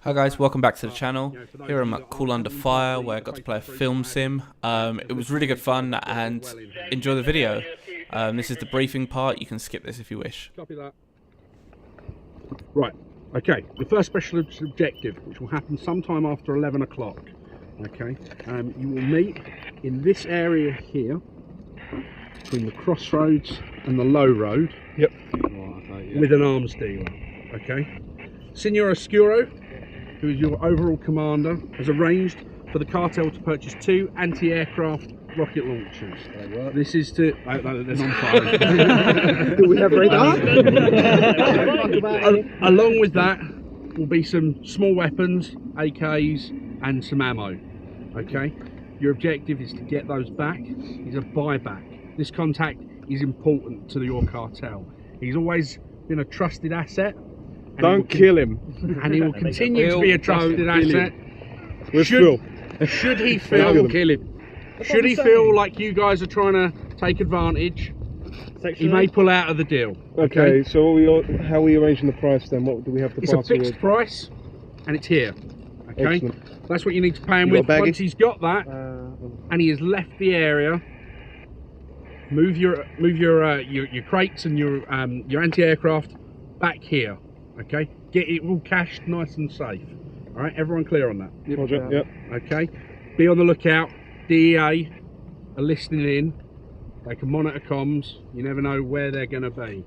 Hi guys, welcome back to the channel. Here I'm at Cool Under Fire, where I got to play a film sim. It was really good fun, and enjoy the video. This is the briefing part. You can skip this if you wish. Copy that. Right, okay, the first special objective, which will happen sometime after 11 o'clock. Okay, you will meet in this area here, between the crossroads and the low road. Yep. With an arms dealer. Okay, Senor Oscuro, who is your overall commander, has arranged for the cartel to purchase 2 anti-aircraft rocket launchers. This is to... they're on fire. Do we have radar? Along with that will be some small weapons, AKs, and some ammo. Okay? Your objective is to get those back. It's a buyback. This contact is important to your cartel. He's always been a trusted asset. Don't kill him. And he will continue to be a trusted asset. Should he feel Should he feel like you guys are trying to take advantage, he may pull out of the deal. Okay, so how are we arranging the price then? What do we have to It's a fixed price, and it's here. Okay, Excellent. that's what you need to pay him with. Once he's got that, and he has left the area, move your crates and your anti-aircraft back here. Okay, get it all cached nice and safe. All right, everyone clear on that? Yep. Roger. Yep. Okay, be on the lookout. DEA are listening in. They can monitor comms. You never know where they're going to be.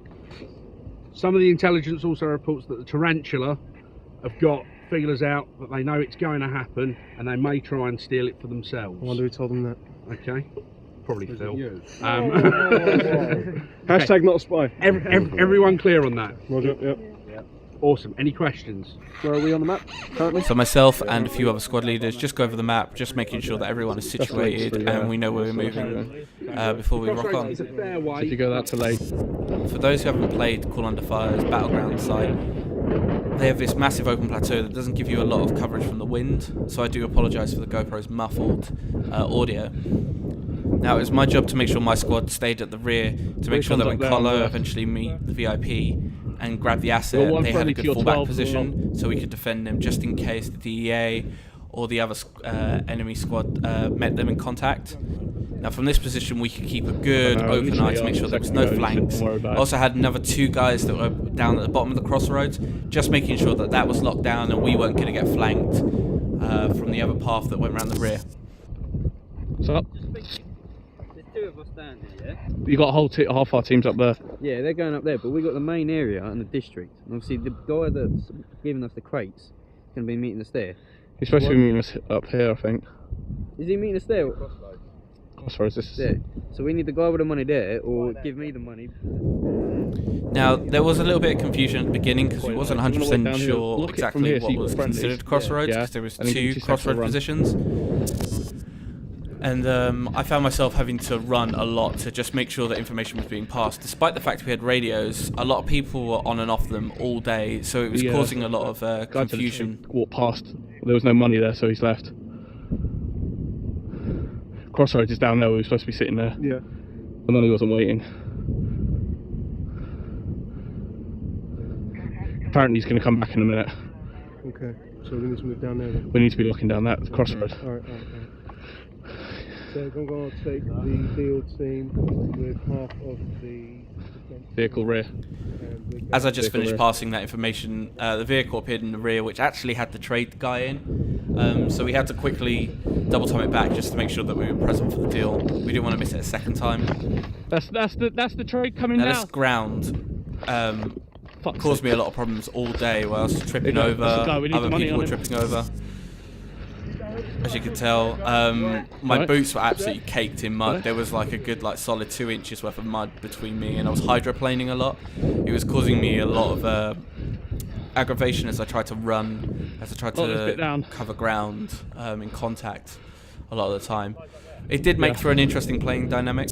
Some of the intelligence also reports that the Tarantula have got feelers out, that they know it's going to happen, and they may try and steal it for themselves. I wonder who told them that. Okay, probably Phil. Hashtag not a spy. Everyone clear on that? Roger. Yep. Awesome. Any questions? Where are we on the map currently? So myself and a few other squad leaders just go over the map, just making sure that everyone is situated and we know where we're moving before we rock on. It's a fair way. If you go that to late. For those who haven't played Cool Under Fire's battleground site, they have this massive open plateau that doesn't give you a lot of coverage from the wind, so I do apologise for the GoPro's muffled audio. Now, it was my job to make sure my squad stayed at the rear to make sure that when Colo eventually meet the VIP and grab the asset, they had a good fallback position so we could defend them just in case the DEA or the other enemy squad met them in contact. Now, from this position, we could keep a good open eye to make sure there was no flanks. I also had another 2 guys that were down at the bottom of the crossroads, just making sure that that was locked down and we weren't going to get flanked from the other path that went around the rear. What's up? There's 2 of us down here, yeah? You got half our teams up there. Yeah, they're going up there, but we got the main area and the district. And obviously, the guy that's giving us the crates is going to be meeting us there. He's supposed to be meeting us up here, I think. Is he meeting us there? Crossroads. This is... Yeah. So we need the guy with the money there, or give me the money. Now, there was a little bit of confusion at the beginning because we wasn't 100% sure exactly what was considered crossroads, because there was 2 crossroad positions. And I found myself having to run a lot to just make sure that information was being passed. Despite the fact we had radios, a lot of people were on and off them all day, so it was causing a lot of confusion. Walked past. There was no money there, so he's left. Crossroads is down there. We were supposed to be sitting there. Yeah. The money wasn't waiting. Apparently he's going to come back in a minute. Okay, so we need to move down there then. We need to be looking down that crossroad. Alright. So I'm going to take the field team with half of the vehicle rear. As I just finished passing that information, the vehicle appeared in the rear, which actually had the trade guy in. So we had to quickly double time it back just to make sure that we were present for the deal. We didn't want to miss it a second time. That's the trade coming now. This ground caused me a lot of problems all day while I was tripping over, other people were tripping over. As you can tell, my boots were absolutely caked in mud. There was like a good solid 2 inches worth of mud between me, and I was hydroplaning a lot. It was causing me a lot of aggravation as I tried to run, as I tried to cover ground in contact a lot of the time. It did make for an interesting playing dynamic.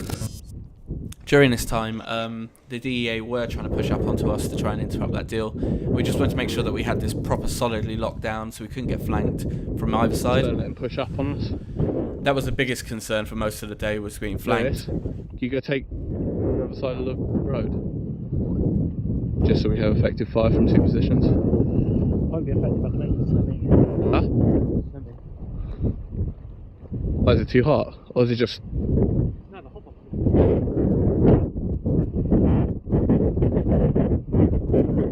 During this time, the DEA were trying to push up onto us to try and interrupt that deal. We just wanted to make sure that we had this proper solidly locked down so we couldn't get flanked from either side. Don't let them push up on us. That was the biggest concern for most of the day, was being flanked. You go take the other side of the road? Just so we have effective fire from 2 positions. Won't be affected by the naked semi. Huh? Semi. Why, is it too hot? Or is it just... No, the hot box.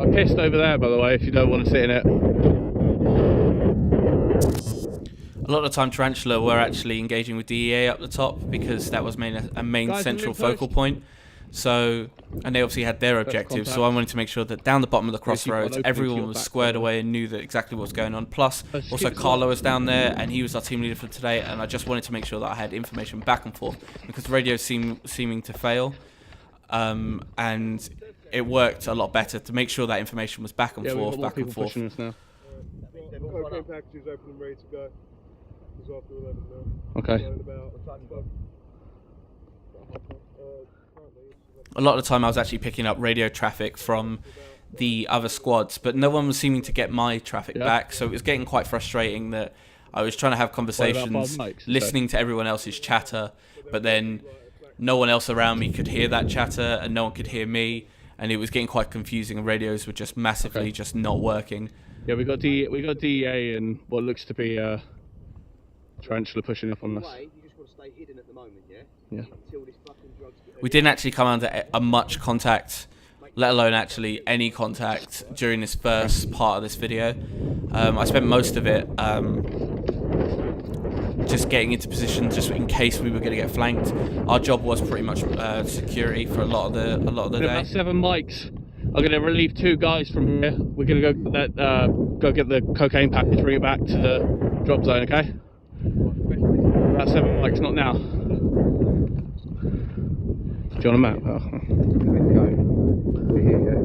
I pissed over there, by the way, if you don't want to sit in it. A lot of the time, Tarantula were actually engaging with DEA up the top because that was a main Guys, central I'm in focal point. So, and they obviously had their objectives. So I wanted to make sure that down the bottom of the crossroads, everyone was squared away and knew that exactly what was going on. Plus, also Carlo was down there, and he was our team leader for today. And I just wanted to make sure that I had information back and forth because the radio seeming to fail, and it worked a lot better to make sure that information was back and forth, back and forth. Pushing us now. Cocaine packages open and ready to go. It's after 11 now. Okay. So in about A lot of the time I was actually picking up radio traffic from the other squads, but no one was seeming to get my traffic back, so it was getting quite frustrating that I was trying to have conversations, listening to everyone else's chatter, but then no one else around me could hear that chatter and no one could hear me, and it was getting quite confusing, and radios were just massively just not working. Yeah, we got DEA and what looks to be Tarantula pushing up on us. You just want to stay hidden at the moment, yeah? Yeah. Until this fucking drugs get... We didn't actually come under a much contact, let alone actually any contact during this first part of this video. I spent most of it just getting into position just in case we were going to get flanked. Our job was pretty much security for a lot of the day. About 7 mics. I'm going to relieve 2 guys from here. We're going to go get the cocaine package, bring it back to the drop zone, okay? About 7 mics, not now. Do you want a map? Oh. we're here, yeah?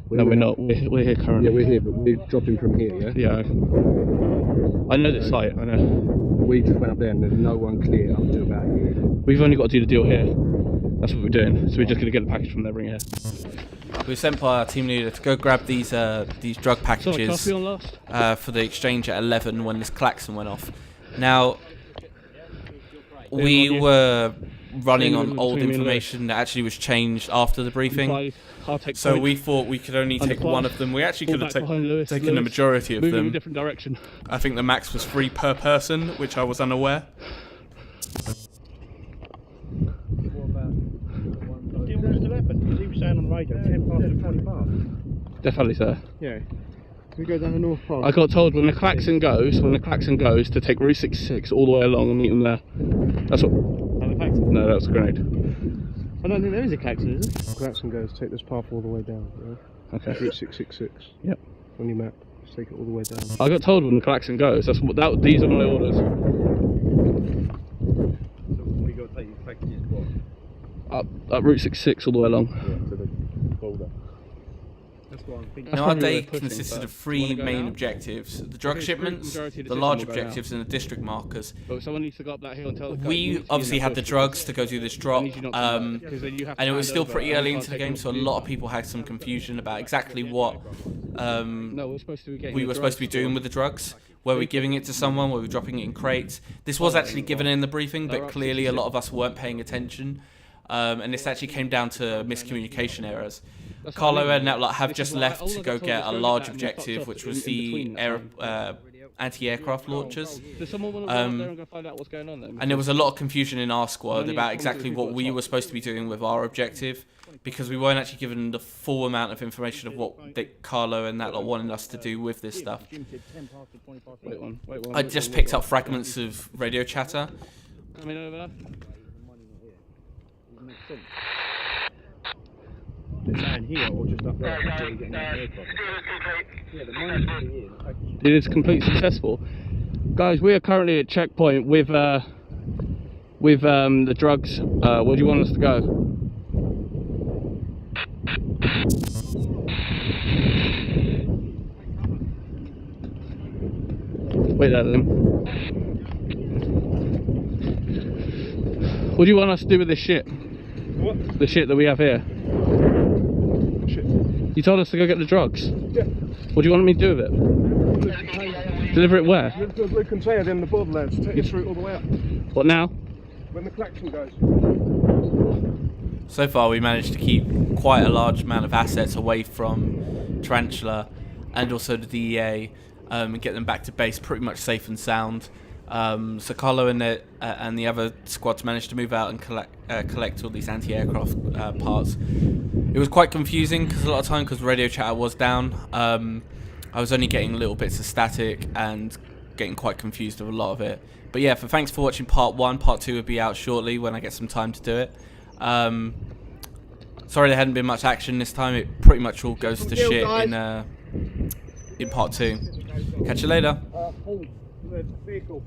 No, we're not. We're here currently. Yeah, we're here, but we're dropping from here, yeah? Yeah. I know this site, I know. We just went up there and there's no one clear up to about here. We've only got to do the deal here. That's what we're doing. So we're just going to get the package from there, bring it here. We were sent by our team leader to go grab these drug packages Sorry, for the exchange at 11 when this klaxon went off. Now, we were running on old information that actually was changed after the briefing. So we thought we could only take one of them. We actually could have taken the majority of them. In a them. different direction. I think the max was 3 per person, which I was unaware. He was saying on the radio 10 past and 20 past. Definitely, sir. Yeah. We go down the north path. I got told when the klaxon goes, to take Route 66 all the way along and meet them there. That's what. No, that was a grenade. I don't think there is a klaxon, is there? Klaxon goes, take this path all the way down. Yeah? Okay. Route 666. Yep. On your map, just take it all the way down. I got told when the klaxon goes. That's what. These are my orders. So we got to take these packages what? Up Route 66 all the way along. Yeah, to the border. That's what I'm thinking. Now, our day consisted of 3 main objectives: the drug shipments, the large objectives, and the district markers. But someone needs to go up that hill and tell the We obviously had the drugs to go do this drop, and it was still pretty early into the game, so a lot of people had some confusion about exactly what No, we're supposed to be we were supposed to be doing with the drugs. Were we giving it to someone? Were we dropping it in crates? This was actually given in the briefing, but clearly a lot of us weren't paying attention. And this actually came down to miscommunication errors. Carlo and Outlaw have just left to go get a large objective, which was the anti-aircraft launchers. And there was a lot of confusion in our squad about exactly what we were supposed to be doing with our objective, because we weren't actually given the full amount of information of what Carlo and Outlaw wanted us to do with this stuff. I just picked up fragments of radio chatter. Coming over. Is that in here or just up there? Yeah, the mine's here. It is completely successful. Guys, we are currently at checkpoint with the drugs. Where do you want us to go? Wait there, then. What do you want us to do with this shit? What? The shit that we have here. Shit. You told us to go get the drugs. Yeah. What do you want me to do with it? Deliver it where? Deliver to a blue container in the Borderlands. Take this route all the way up. What now? When the klaxon goes. So far, we managed to keep quite a large amount of assets away from Tarantula and also the DEA. and get them back to base pretty much safe and sound. So Carlo and the other squads managed to move out and collect all these anti-aircraft parts. It was quite confusing because a lot of time, because radio chatter was down, I was only getting little bits of static and getting quite confused with a lot of it. But yeah, thanks for watching part 1. Part 2 will be out shortly when I get some time to do it. Sorry there hadn't been much action this time. It pretty much all goes to shit in part 2. Catch you later. Vehicle.